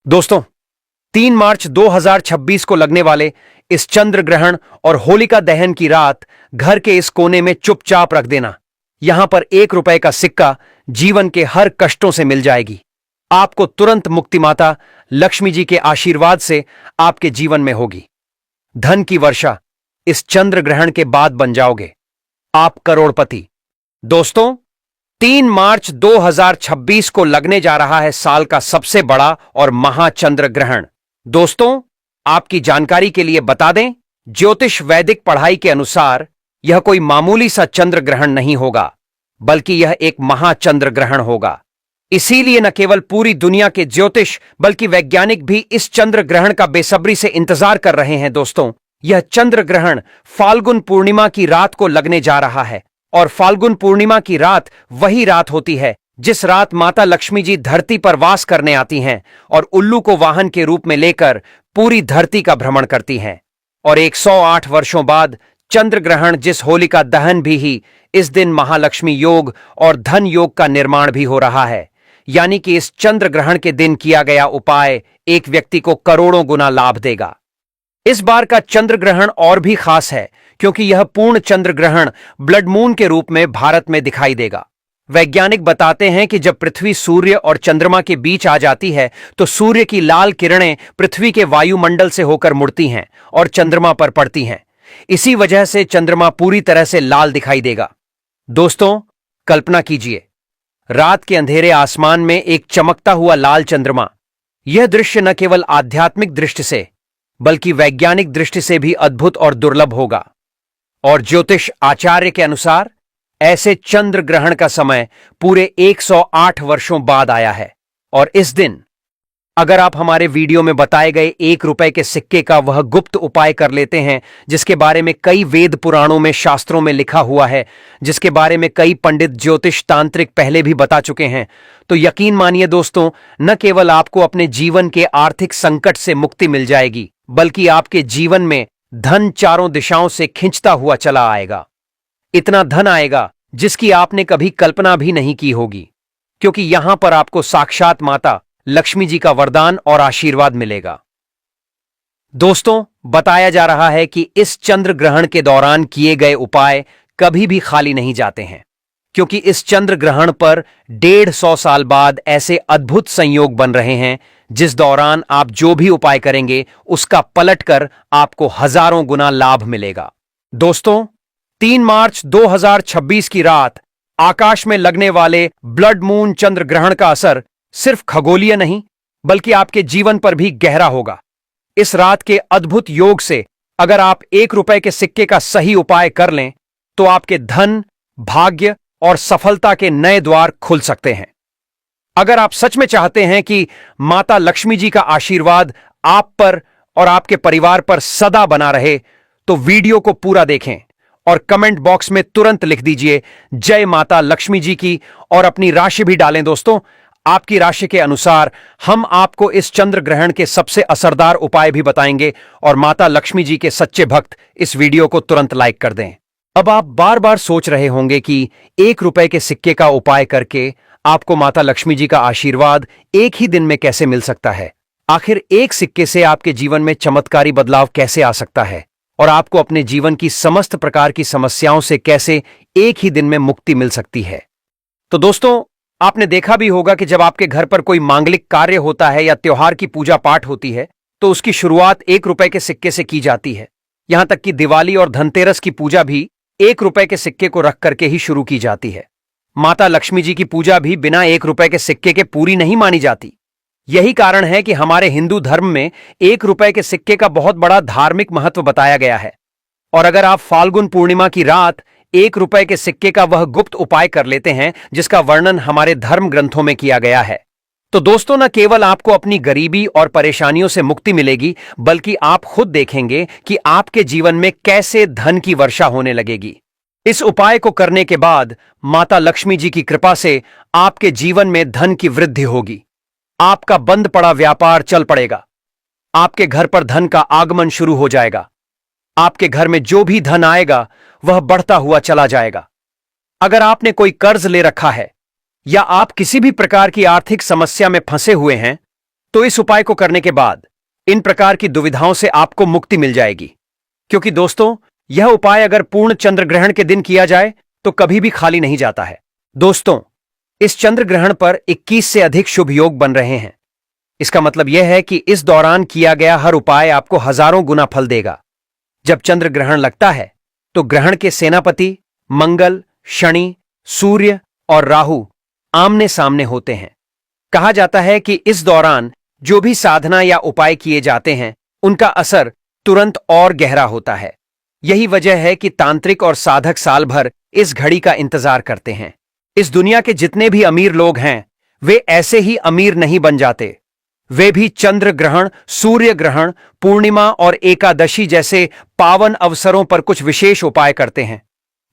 दोस्तों, 3 मार्च 2026 को लगने वाले इस चंद्र ग्रहण और होलिका दहन की रात घर के इस कोने में चुपचाप रख देना। यहां पर 1 रुपए का सिक्का जीवन के हर कष्टों से मिल जाएगी। आपको तुरंत मुक्ति माता लक्ष्मी जी के आशीर्वाद से आपके जीवन में होगी। धन की वर्षा इस चंद्र ग्रहण के बाद बन जाओगे। आप करोड़पति। दोस्तों, 3 मार्च 2026 को लगने जा रहा है साल का सबसे बड़ा और महाचंद्र ग्रहण। दोस्तों, आपकी जानकारी के लिए बता दें, ज्योतिष वैदिक पढ़ाई के अनुसार यह कोई मामूली सा चंद्र ग्रहण नहीं होगा, बल्कि यह एक महाचंद्र ग्रहण होगा। इसीलिए न केवल पूरी दुनिया के ज्योतिष बल्कि वैज्ञानिक भी इस चंद्र ग्रहण का बेसब्री से इंतजार कर रहे हैं। दोस्तों, यह चंद्र ग्रहण फाल्गुन पूर्णिमा की रात को लगने जा रहा है और फाल्गुन पूर्णिमा की रात वही रात होती है जिस रात माता लक्ष्मी जी धरती पर वास करने आती हैं और उल्लू को वाहन के रूप में लेकर पूरी धरती का भ्रमण करती हैं। और 108 वर्षों बाद चंद्र ग्रहण जिस होलिका दहन भी ही इस दिन महालक्ष्मी योग और धन योग का निर्माण भी हो रहा है। यानी कि इस चंद्र ग्रहण के दिन किया गया उपाय एक व्यक्ति को करोड़ों गुना लाभ देगा। इस बार का चंद्र ग्रहण और भी खास है क्योंकि यह पूर्ण चंद्र ग्रहण ब्लड मून के रूप में भारत में दिखाई देगा। वैज्ञानिक बताते हैं कि जब पृथ्वी सूर्य और चंद्रमा के बीच आ जाती है तो सूर्य की लाल किरणें पृथ्वी के वायुमंडल से होकर मुड़ती हैं और चंद्रमा पर पड़ती हैं। इसी वजह से चंद्रमा पूरी तरह से लाल दिखाई देगा। दोस्तों, कल्पना कीजिए, रात के अंधेरे आसमान में एक चमकता हुआ लाल चंद्रमा। यह दृश्य न केवल आध्यात्मिक दृष्टि से बल्कि वैज्ञानिक दृष्टि से भी अद्भुत और दुर्लभ होगा। और ज्योतिष आचार्य के अनुसार ऐसे चंद्र ग्रहण का समय पूरे 108 वर्षों बाद आया है। और इस दिन अगर आप हमारे वीडियो में बताए गए 1 रुपए के सिक्के का वह गुप्त उपाय कर लेते हैं जिसके बारे में कई वेद पुराणों में शास्त्रों में लिखा हुआ है, जिसके बारे में कई पंडित ज्योतिष तांत्रिक पहले भी बता चुके हैं, तो यकीन मानिए दोस्तों, न केवल आपको अपने जीवन के आर्थिक संकट से मुक्ति मिल जाएगी बल्कि आपके जीवन में धन चारों दिशाओं से खिंचता हुआ चला आएगा। इतना धन आएगा जिसकी आपने कभी कल्पना भी नहीं की होगी, क्योंकि यहां पर आपको साक्षात माता लक्ष्मी जी का वरदान और आशीर्वाद मिलेगा। दोस्तों, बताया जा रहा है कि इस चंद्र ग्रहण के दौरान किए गए उपाय कभी भी खाली नहीं जाते हैं, क्योंकि इस चंद्र ग्रहण पर 150 साल बाद ऐसे अद्भुत संयोग बन रहे हैं जिस दौरान आप जो भी उपाय करेंगे उसका पलटकर आपको हजारों गुना लाभ मिलेगा। दोस्तों, 3 मार्च 2026 की रात आकाश में लगने वाले ब्लड मून चंद्र ग्रहण का असर सिर्फ खगोलीय नहीं बल्कि आपके जीवन पर भी गहरा होगा। इस रात के अद्भुत योग से अगर आप 1 रुपए के सिक्के का सही उपाय कर लें तो आपके धन, भाग्य और सफलता के नए द्वार खुल सकते हैं। अगर आप सच में चाहते हैं कि माता लक्ष्मी जी का आशीर्वाद आप पर और आपके परिवार पर सदा बना रहे, तो वीडियो को पूरा देखें और कमेंट बॉक्स में तुरंत लिख दीजिए जय माता लक्ष्मी जी की और अपनी राशि भी डालें। दोस्तों, आपकी राशि के अनुसार हम आपको इस चंद्र ग्रहण के सबसे असरदार उपाय भी बताएंगे और माता लक्ष्मी जी के सच्चे भक्त इस वीडियो को तुरंत लाइक कर दें। अब आप बार बार सोच रहे होंगे कि 1 रुपए के सिक्के का उपाय करके आपको माता लक्ष्मी जी का आशीर्वाद एक ही दिन में कैसे मिल सकता है। आखिर एक सिक्के से आपके जीवन में चमत्कारी बदलाव कैसे आ सकता है और आपको अपने जीवन की समस्त प्रकार की समस्याओं से कैसे एक ही दिन में मुक्ति मिल सकती है। तो दोस्तों, आपने देखा भी होगा कि जब आपके घर पर कोई मांगलिक कार्य होता है या त्योहार की पूजा पाठ होती है तो उसकी शुरुआत 1 रुपए के सिक्के से की जाती है। यहां तक कि दिवाली और धनतेरस की पूजा भी 1 रुपए के सिक्के को रख करके ही शुरू की जाती है। माता लक्ष्मी जी की पूजा भी बिना 1 रुपए के सिक्के के पूरी नहीं मानी जाती। यही कारण है कि हमारे हिंदू धर्म में 1 रुपए के सिक्के का बहुत बड़ा धार्मिक महत्व बताया गया है। और अगर आप फाल्गुन पूर्णिमा की रात 1 रुपए के सिक्के का वह गुप्त उपाय कर लेते हैं जिसका वर्णन हमारे धर्म ग्रंथों में किया गया है, तो दोस्तों, न केवल आपको अपनी गरीबी और परेशानियों से मुक्ति मिलेगी बल्कि आप खुद देखेंगे कि आपके जीवन में कैसे धन की वर्षा होने लगेगी। इस उपाय को करने के बाद माता लक्ष्मी जी की कृपा से आपके जीवन में धन की वृद्धि होगी। आपका बंद पड़ा व्यापार चल पड़ेगा। आपके घर पर धन का आगमन शुरू हो जाएगा। आपके घर में जो भी धन आएगा वह बढ़ता हुआ चला जाएगा। अगर आपने कोई कर्ज ले रखा है या आप किसी भी प्रकार की आर्थिक समस्या में फंसे हुए हैं तो इस उपाय को करने के बाद इन प्रकार की दुविधाओं से आपको मुक्ति मिल जाएगी, क्योंकि दोस्तों यह उपाय अगर पूर्ण चंद्र ग्रहण के दिन किया जाए तो कभी भी खाली नहीं जाता है। दोस्तों, इस चंद्र ग्रहण पर 21 से अधिक शुभ योग बन रहे हैं। इसका मतलब यह है कि इस दौरान किया गया हर उपाय आपको हजारों गुना फल देगा। जब चंद्र ग्रहण लगता है तो ग्रहण के सेनापति मंगल, शनि, सूर्य और राहु आमने सामने होते हैं। कहा जाता है कि इस दौरान जो भी साधना या उपाय किए जाते हैं उनका असर तुरंत और गहरा होता है। यही वजह है कि तांत्रिक और साधक साल भर इस घड़ी का इंतजार करते हैं। इस दुनिया के जितने भी अमीर लोग हैं वे ऐसे ही अमीर नहीं बन जाते। वे भी चंद्र ग्रहण, सूर्य ग्रहण, पूर्णिमा और एकादशी जैसे पावन अवसरों पर कुछ विशेष उपाय करते हैं।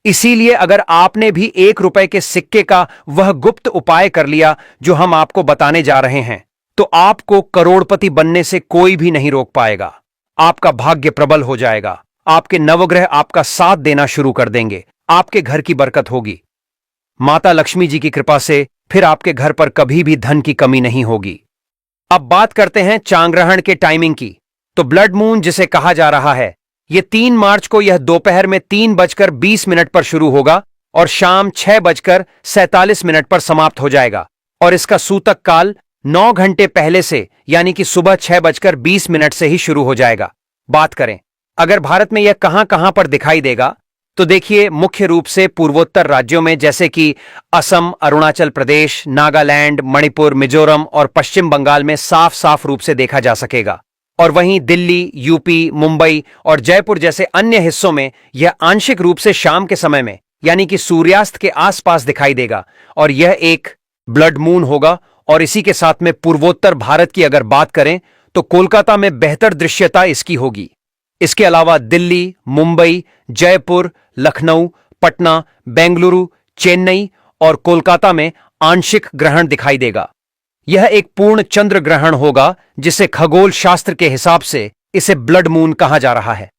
इसीलिए अगर आपने भी 1 रुपए के सिक्के का वह गुप्त उपाय कर लिया जो हम आपको बताने जा रहे हैं, तो आपको करोड़पति बनने से कोई भी नहीं रोक पाएगा। आपका भाग्य प्रबल हो जाएगा। आपके नवग्रह आपका साथ देना शुरू कर देंगे। आपके घर की बरकत होगी। माता लक्ष्मी जी की कृपा से फिर आपके घर पर कभी भी धन की कमी नहीं होगी। अब बात करते हैं चांद्रग्रहण के टाइमिंग की। तो ब्लड मून जिसे कहा जा रहा है, यह 3 मार्च को यह दोपहर में 3:20 पर शुरू होगा और शाम 6:47 पर समाप्त हो जाएगा। और इसका सूतक काल 9 घंटे पहले से यानी कि सुबह 6:20 से ही शुरू हो जाएगा। बात करें अगर भारत में यह कहां कहां पर दिखाई देगा, तो देखिए मुख्य रूप से पूर्वोत्तर राज्यों में जैसे कि असम, अरुणाचल प्रदेश, नागालैंड, मणिपुर, मिजोरम और पश्चिम बंगाल में साफ साफ रूप से देखा जा सकेगा। और वहीं दिल्ली, यूपी, मुंबई और जयपुर जैसे अन्य हिस्सों में यह आंशिक रूप से शाम के समय में यानी कि सूर्यास्त के आसपास दिखाई देगा। और यह एक ब्लड मून होगा। और इसी के साथ में पूर्वोत्तर भारत की अगर बात करें तो कोलकाता में बेहतर दृश्यता इसकी होगी। इसके अलावा दिल्ली, मुंबई, जयपुर, लखनऊ, पटना, बेंगलुरु, चेन्नई और कोलकाता में आंशिक ग्रहण दिखाई देगा। यह एक पूर्ण चंद्र ग्रहण होगा जिसे खगोल शास्त्र के हिसाब से इसे ब्लड मून कहा जा रहा है।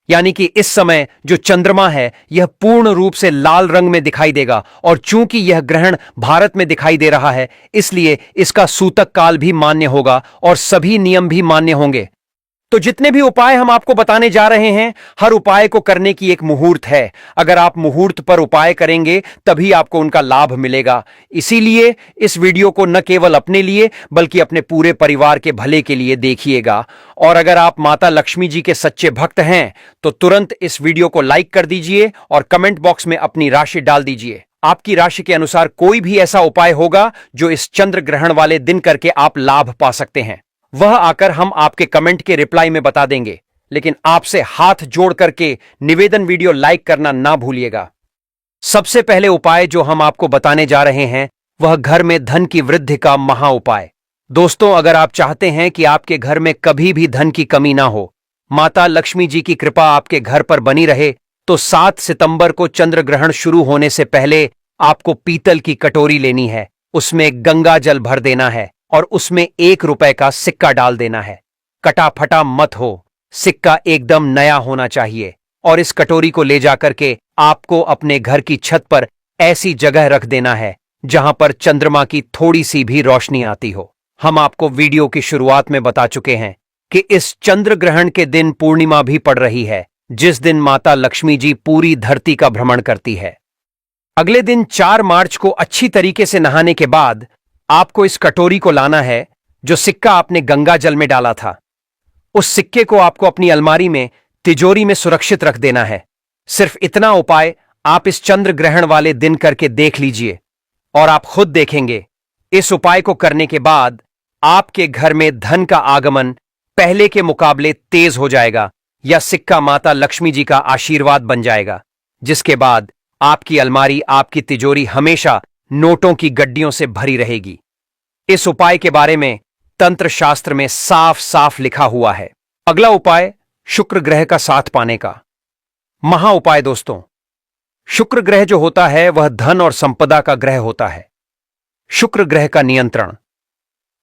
यानी कि इस समय जो चंद्रमा है यह पूर्ण रूप से लाल रंग में दिखाई देगा। और चूंकि यह ग्रहण भारत में दिखाई दे रहा है इसलिए इसका सूतक काल भी मान्य होगा और सभी नियम भी मान्य होंगे। तो जितने भी उपाय हम आपको बताने जा रहे हैं, हर उपाय को करने की एक मुहूर्त है। अगर आप मुहूर्त पर उपाय करेंगे तभी आपको उनका लाभ मिलेगा। इसीलिए इस वीडियो को न केवल अपने लिए बल्कि अपने पूरे परिवार के भले के लिए देखिएगा। और अगर आप माता लक्ष्मी जी के सच्चे भक्त हैं तो तुरंत इस वीडियो को लाइक कर दीजिए और कमेंट बॉक्स में अपनी राशि डाल दीजिए। आपकी राशि के अनुसार कोई भी ऐसा उपाय होगा जो इस चंद्र ग्रहण वाले दिन करके आप लाभ पा सकते हैं, वह आकर हम आपके कमेंट के रिप्लाई में बता देंगे। लेकिन आपसे हाथ जोड़ करके निवेदन, वीडियो लाइक करना ना भूलिएगा। सबसे पहले उपाय जो हम आपको बताने जा रहे हैं वह घर में धन की वृद्धि का महा उपाय। दोस्तों, अगर आप चाहते हैं कि आपके घर में कभी भी धन की कमी ना हो, माता लक्ष्मी जी की कृपा आपके घर पर बनी रहे, तो 7 सितंबर को चंद्र ग्रहण शुरू होने से पहले आपको पीतल की कटोरी लेनी है, उसमें गंगा जल भर देना है और उसमें 1 रुपए का सिक्का डाल देना है। कटा फटा मत हो, सिक्का एकदम नया होना चाहिए। और इस कटोरी को ले जाकर के आपको अपने घर की छत पर ऐसी जगह रख देना है जहां पर चंद्रमा की थोड़ी सी भी रोशनी आती हो। हम आपको वीडियो की शुरुआत में बता चुके हैं कि इस चंद्र ग्रहण के दिन पूर्णिमा भी पड़ रही है, जिस दिन माता लक्ष्मी जी पूरी धरती का भ्रमण करती है। अगले दिन 4 मार्च को अच्छी तरीके से नहाने के बाद आपको इस कटोरी को लाना है जो सिक्का आपने गंगा जल में डाला था। उस सिक्के को आपको अपनी अलमारी में, तिजोरी में सुरक्षित रख देना है। सिर्फ इतना उपाय आप इस चंद्र ग्रहण वाले दिन करके देख लीजिए और आप खुद देखेंगे इस उपाय को करने के बाद आपके घर में धन का आगमन पहले के मुकाबले तेज हो जाएगा या सिक्का माता लक्ष्मी जी का आशीर्वाद बन जाएगा, जिसके बाद आपकी अलमारी, आपकी तिजोरी हमेशा नोटों की गड्डियों से भरी रहेगी। इस उपाय के बारे में तंत्र शास्त्र में साफ साफ लिखा हुआ है। अगला उपाय शुक्र ग्रह का साथ पाने का महा उपाय। दोस्तों, शुक्र ग्रह जो होता है वह धन और संपदा का ग्रह होता है। शुक्र ग्रह का नियंत्रण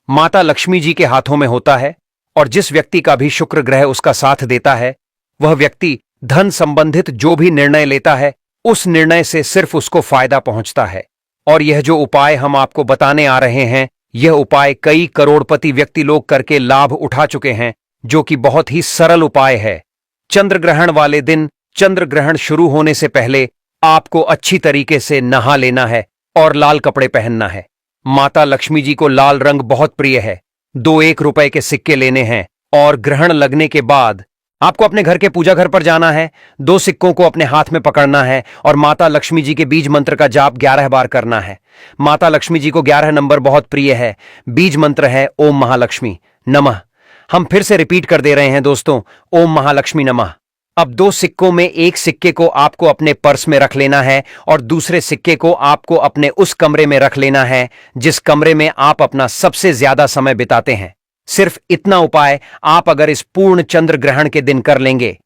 माता लक्ष्मी जी के हाथों में होता है और जिस व्यक्ति का भी शुक्र ग्रह उसका साथ देता है वह व्यक्ति धन संबंधित जो भी निर्णय लेता है उस निर्णय से सिर्फ उसको फायदा पहुंचता है। और यह जो उपाय हम आपको बताने आ रहे हैं यह उपाय कई करोड़पति व्यक्ति लोग करके लाभ उठा चुके हैं, जो कि बहुत ही सरल उपाय है। चंद्र ग्रहण वाले दिन चंद्र ग्रहण शुरू होने से पहले आपको अच्छी तरीके से नहा लेना है और लाल कपड़े पहनना है। माता लक्ष्मी जी को लाल रंग बहुत प्रिय है। 2 1 रुपए के सिक्के लेने हैं और ग्रहण लगने के बाद आपको अपने घर के पूजा घर पर जाना है। 2 सिक्कों को अपने हाथ में पकड़ना है और माता लक्ष्मी जी के बीज मंत्र का जाप 11 बार करना है। माता लक्ष्मी जी को 11 नंबर बहुत प्रिय है। बीज मंत्र है ओम महालक्ष्मी नमः। हम फिर से रिपीट कर दे रहे हैं दोस्तों, ओम महालक्ष्मी नमः। अब 2 सिक्कों में एक सिक्के को आपको अपने पर्स में रख लेना है और दूसरे सिक्के को आपको अपने उस कमरे में रख लेना है जिस कमरे में आप अपना सबसे ज्यादा समय बिताते हैं। सिर्फ इतना उपाय आप अगर इस पूर्ण चंद्र ग्रहण के दिन कर लेंगे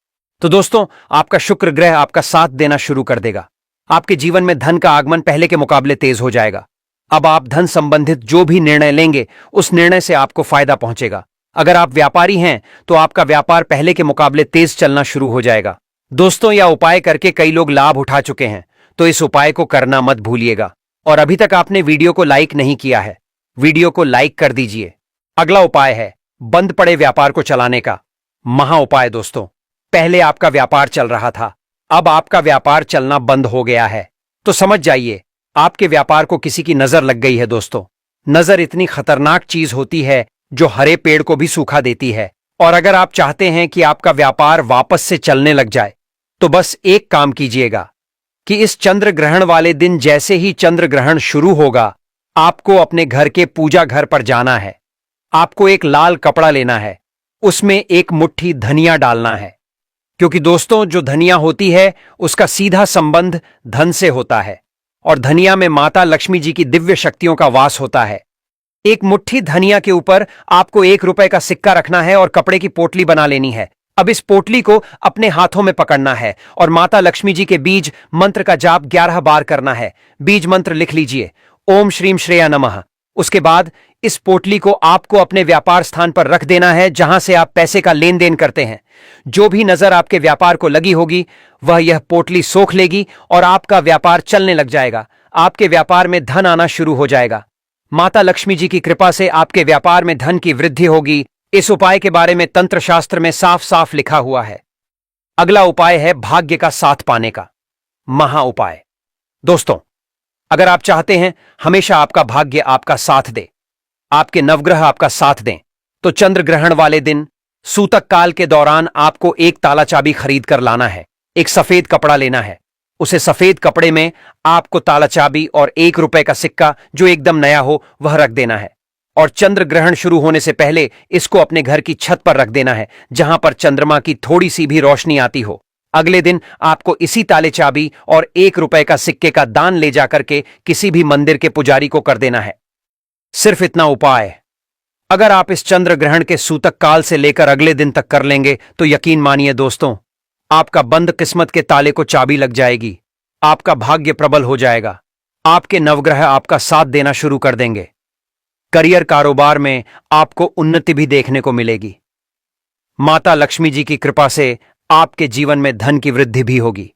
तो दोस्तों आपका शुक्र ग्रह आपका साथ देना शुरू कर देगा। आपके जीवन में धन का आगमन पहले के मुकाबले तेज हो जाएगा। अब आप धन संबंधित जो भी निर्णय लेंगे उस निर्णय से आपको फायदा पहुंचेगा। अगर आप व्यापारी हैं तो आपका व्यापार पहले के मुकाबले तेज चलना शुरू हो जाएगा। दोस्तों यह उपाय करके कई लोग लाभ उठा चुके हैं, तो इस उपाय को करना मत भूलिएगा। और अभी तक आपने वीडियो को लाइक नहीं किया है, वीडियो को लाइक कर दीजिए। अगला उपाय है बंद पड़े व्यापार को चलाने का महा उपाय। दोस्तों पहले आपका व्यापार चल रहा था, अब आपका व्यापार चलना बंद हो गया है, तो समझ जाइए आपके व्यापार को किसी की नजर लग गई है। दोस्तों नजर इतनी खतरनाक चीज होती है जो हरे पेड़ को भी सूखा देती है। और अगर आप चाहते हैं कि आपका व्यापार वापस से चलने लग जाए तो बस एक काम कीजिएगा कि इस चंद्र ग्रहण वाले दिन जैसे ही चंद्र ग्रहण शुरू होगा आपको अपने घर के पूजा घर पर जाना है। आपको एक लाल कपड़ा लेना है, उसमें एक मुट्ठी धनिया डालना है, क्योंकि दोस्तों जो धनिया होती है उसका सीधा संबंध धन से होता है और धनिया में माता लक्ष्मी जी की दिव्य शक्तियों का वास होता है। एक मुट्ठी धनिया के ऊपर आपको 1 रुपए का सिक्का रखना है और कपड़े की पोटली बना लेनी है। अब इस पोटली को अपने हाथों में पकड़ना है और माता लक्ष्मी जी के बीज मंत्र का जाप 11 बार करना है। बीज मंत्र लिख लीजिए, ओम श्रीम श्रेया नमः। उसके बाद इस पोटली को आपको अपने व्यापार स्थान पर रख देना है जहां से आप पैसे का लेन देन करते हैं। जो भी नजर आपके व्यापार को लगी होगी वह यह पोटली सोख लेगी और आपका व्यापार चलने लग जाएगा। आपके व्यापार में धन आना शुरू हो जाएगा। माता लक्ष्मी जी की कृपा से आपके व्यापार में धन की वृद्धि होगी। इस उपाय के बारे में तंत्र शास्त्र में साफ साफ लिखा हुआ है। अगला उपाय है भाग्य का साथ पाने का महा उपाय। दोस्तों अगर आप चाहते हैं हमेशा आपका भाग्य आपका साथ दे, आपके नवग्रह आपका साथ दें, तो चंद्र ग्रहण वाले दिन सूतक काल के दौरान आपको एक ताला चाबी खरीद कर लाना है। एक सफेद कपड़ा लेना है, उसे सफेद कपड़े में आपको ताला चाबी और 1 रुपए का सिक्का जो एकदम नया हो वह रख देना है और चंद्र ग्रहण शुरू होने से पहले इसको अपने घर की छत पर रख देना है जहां पर चंद्रमा की थोड़ी सी भी रोशनी आती हो। अगले दिन आपको इसी ताले चाबी और 1 रुपए का सिक्के का दान ले जाकर के किसी भी मंदिर के पुजारी को कर देना है। सिर्फ इतना उपाय अगर आप इस चंद्र ग्रहण के सूतक काल से लेकर अगले दिन तक कर लेंगे तो यकीन मानिए दोस्तों आपका बंद किस्मत के ताले को चाबी लग जाएगी। आपका भाग्य प्रबल हो जाएगा। आपके नवग्रह आपका साथ देना शुरू कर देंगे। करियर कारोबार में आपको उन्नति भी देखने को मिलेगी। माता लक्ष्मी जी की कृपा से आपके जीवन में धन की वृद्धि भी होगी।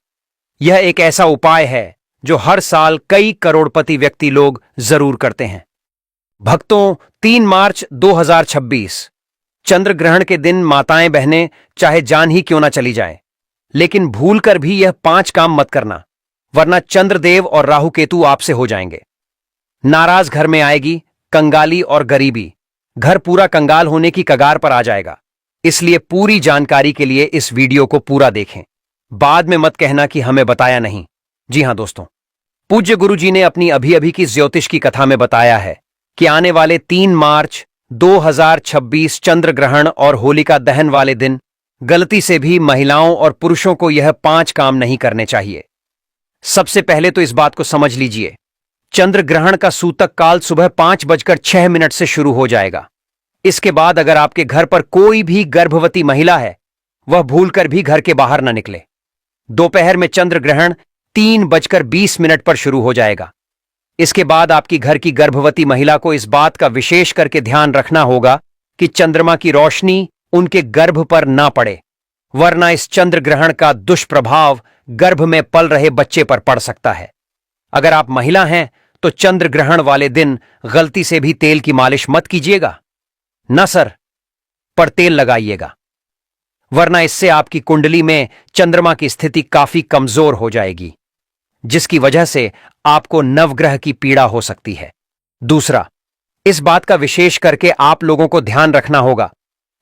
यह एक ऐसा उपाय है जो हर साल कई करोड़पति व्यक्ति लोग जरूर करते हैं। भक्तों 3 मार्च 2026 चंद्र ग्रहण के दिन माताएं बहनें चाहे जान ही क्यों ना चली जाएं, लेकिन भूलकर भी यह 5 काम मत करना, वरना चंद्रदेव और राहु केतु आपसे हो जाएंगे। नाराज घर में आएगी कंगाली और गरीबी, घर पूरा कंगाल होने की कगार पर आ जाएगा। इसलिए पूरी जानकारी के लिए इस वीडियो को पूरा देखें, बाद में मत कहना कि हमें बताया नहीं। जी हां दोस्तों, पूज्य गुरु जी ने अपनी अभी अभी की ज्योतिष की कथा में बताया है कि आने वाले 3 मार्च 2026 चंद्र ग्रहण और होलिका दहन वाले दिन गलती से भी महिलाओं और पुरुषों को यह 5 काम नहीं करने चाहिए। सबसे पहले तो इस बात को समझ लीजिए, चंद्र ग्रहण का सूतक काल सुबह 5:06 से शुरू हो जाएगा। इसके बाद अगर आपके घर पर कोई भी गर्भवती महिला है वह भूलकर भी घर के बाहर न निकले। दोपहर में चंद्र ग्रहण 3:20 पर शुरू हो जाएगा। इसके बाद आपकी घर की गर्भवती महिला को इस बात का विशेष करके ध्यान रखना होगा कि चंद्रमा की रोशनी उनके गर्भ पर ना पड़े, वरना इस चंद्र ग्रहण का दुष्प्रभाव गर्भ में पल रहे बच्चे पर पड़ सकता है। अगर आप महिला हैं तो चंद्र ग्रहण वाले दिन गलती से भी तेल की मालिश मत कीजिएगा। न सर, पर तेल लगाइएगा, वरना इससे आपकी कुंडली में चंद्रमा की स्थिति काफी कमजोर हो जाएगी, जिसकी वजह से आपको नवग्रह की पीड़ा हो सकती है। दूसरा, इस बात का विशेष करके आप लोगों को ध्यान रखना होगा,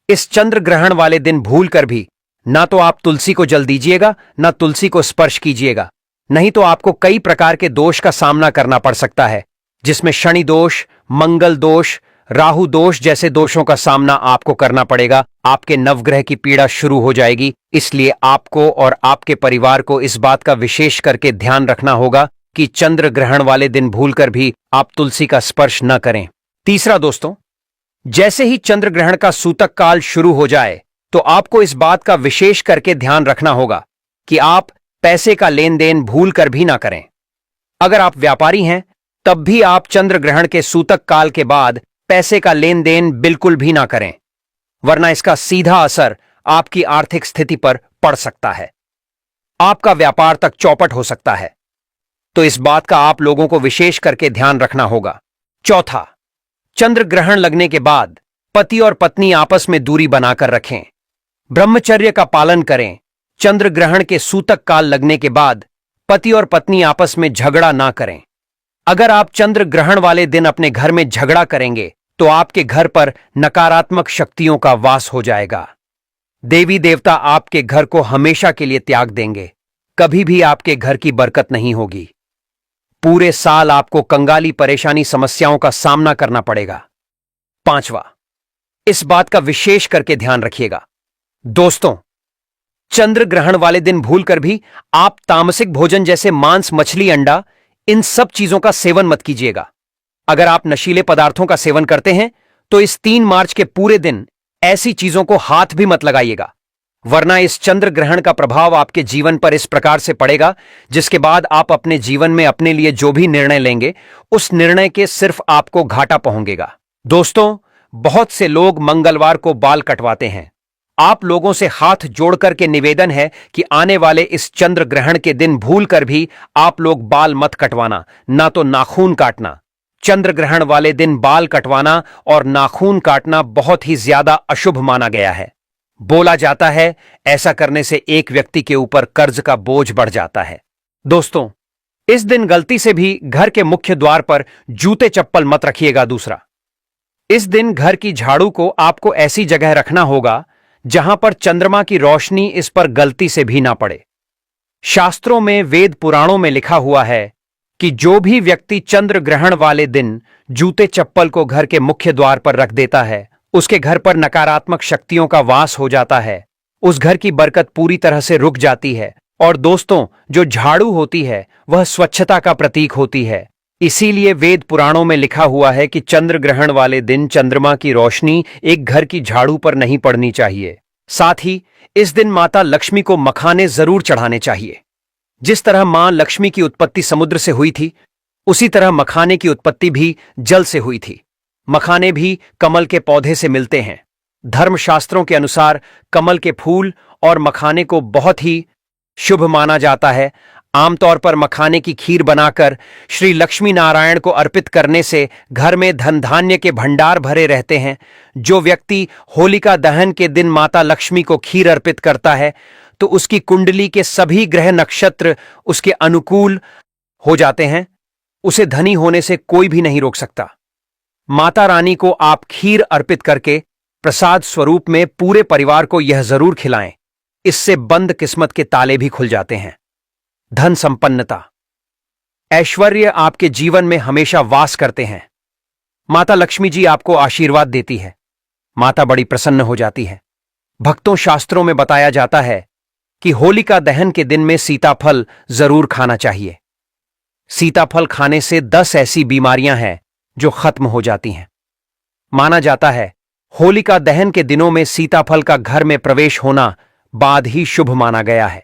इस चंद्र ग्रहण वाले दिन भूलकर भी ना तो आप तुलसी को जल दीजिएगा, ना तुलसी को स्पर्श कीजिएगा, नहीं तो आपको कई प्रकार के दोष का सामना करना पड़ सकता है, जिसमें शनि दोष, मंगल दोष, राहु दोष जैसे दोषों का सामना आपको करना पड़ेगा। आपके नवग्रह की पीड़ा शुरू हो जाएगी, इसलिए आपको और आपके परिवार को इस बात का विशेष करके ध्यान रखना होगा कि चंद्र ग्रहण वाले दिन भूलकर भी आप तुलसी का स्पर्श न करें। तीसरा दोस्तों, जैसे ही चंद्र ग्रहण का सूतक काल शुरू हो जाए तो आपको इस बात का विशेष करके ध्यान रखना होगा कि आप पैसे का लेन देन भूल कर भी ना करें। अगर आप व्यापारी हैं तब भी आप चंद्र ग्रहण के सूतक काल के बाद पैसे का लेन देन बिल्कुल भी ना करें, वरना इसका सीधा असर आपकी आर्थिक स्थिति पर पड़ सकता है, आपका व्यापार तक चौपट हो सकता है। तो इस बात का आप लोगों को विशेष करके ध्यान रखना होगा। चौथा, चंद्र ग्रहण लगने के बाद पति और पत्नी आपस में दूरी बनाकर रखें, ब्रह्मचर्य का पालन करें। चंद्र ग्रहण के सूतक काल लगने के बाद पति और पत्नी आपस में झगड़ा ना करें। अगर आप चंद्र ग्रहण वाले दिन अपने घर में झगड़ा करेंगे तो आपके घर पर नकारात्मक शक्तियों का वास हो जाएगा। देवी देवता आपके घर को हमेशा के लिए त्याग देंगे, कभी भी आपके घर की बरकत नहीं होगी। पूरे साल आपको कंगाली परेशानी समस्याओं का सामना करना पड़ेगा। पांचवा, इस बात का विशेष करके ध्यान रखिएगा दोस्तों, चंद्र ग्रहण वाले दिन भूलकर भी आप तामसिक भोजन जैसे मांस, मछली, अंडा, इन सब चीजों का सेवन मत कीजिएगा। अगर आप नशीले पदार्थों का सेवन करते हैं तो इस 3 मार्च के पूरे दिन ऐसी चीजों को हाथ भी मत लगाइएगा, वरना इस चंद्र ग्रहण का प्रभाव आपके जीवन पर इस प्रकार से पड़ेगा जिसके बाद आप अपने जीवन में अपने लिए जो भी निर्णय लेंगे उस निर्णय के सिर्फ आपको घाटा पहुंचेगा। दोस्तों, बहुत से लोग मंगलवार को बाल कटवाते हैं। आप लोगों से हाथ जोड़कर के निवेदन है कि आने वाले इस चंद्र ग्रहण के दिन भूलकर भी आप लोग बाल मत कटवाना, ना तो नाखून काटना। चंद्र ग्रहण वाले दिन बाल कटवाना और नाखून काटना बहुत ही ज्यादा अशुभ माना गया है। बोला जाता है ऐसा करने से एक व्यक्ति के ऊपर कर्ज का बोझ बढ़ जाता है। दोस्तों, इस दिन गलती से भी घर के मुख्य द्वार पर जूते चप्पल मत रखिएगा। दूसरा, इस दिन घर की झाड़ू को आपको ऐसी जगह रखना होगा जहां पर चंद्रमा की रोशनी इस पर गलती से भी ना पड़े। शास्त्रों में, वेद पुराणों में लिखा हुआ है कि जो भी व्यक्ति चंद्र ग्रहण वाले दिन जूते चप्पल को घर के मुख्य द्वार पर रख देता है उसके घर पर नकारात्मक शक्तियों का वास हो जाता है, उस घर की बरकत पूरी तरह से रुक जाती है। और दोस्तों, जो झाड़ू होती है वह स्वच्छता का प्रतीक होती है, इसीलिए वेद पुराणों में लिखा हुआ है कि चंद्र ग्रहण वाले दिन चंद्रमा की रोशनी एक घर की झाड़ू पर नहीं पड़नी चाहिए। साथ ही इस दिन माता लक्ष्मी को मखाने जरूर चढ़ाने चाहिए। जिस तरह मां लक्ष्मी की उत्पत्ति समुद्र से हुई थी, उसी तरह मखाने की उत्पत्ति भी जल से हुई थी। मखाने भी कमल के पौधे से मिलते हैं। धर्मशास्त्रों के अनुसार कमल के फूल और मखाने को बहुत ही शुभ माना जाता है। आमतौर पर मखाने की खीर बनाकर श्री लक्ष्मी नारायण को अर्पित करने से घर में धन धान्य के भंडार भरे रहते हैं। जो व्यक्ति होलिका दहन के दिन माता लक्ष्मी को खीर अर्पित करता है तो उसकी कुंडली के सभी ग्रह नक्षत्र उसके अनुकूल हो जाते हैं। उसे धनी होने से कोई भी नहीं रोक सकता। माता रानी को आप खीर अर्पित करके प्रसाद स्वरूप में पूरे परिवार को यह जरूर खिलाएं, इससे बंद किस्मत के ताले भी खुल जाते हैं। धन संपन्नता, ऐश्वर्य आपके जीवन में हमेशा वास करते हैं। माता लक्ष्मी जी आपको आशीर्वाद देती है, माता बड़ी प्रसन्न हो जाती है। भक्तों, शास्त्रों में बताया जाता है कि होलिका दहन के दिन में सीताफल जरूर खाना चाहिए। सीताफल खाने से 10 ऐसी बीमारियां हैं जो खत्म हो जाती हैं। माना जाता है होलिका दहन के दिनों में सीताफल का घर में प्रवेश होना बाद ही शुभ माना गया है।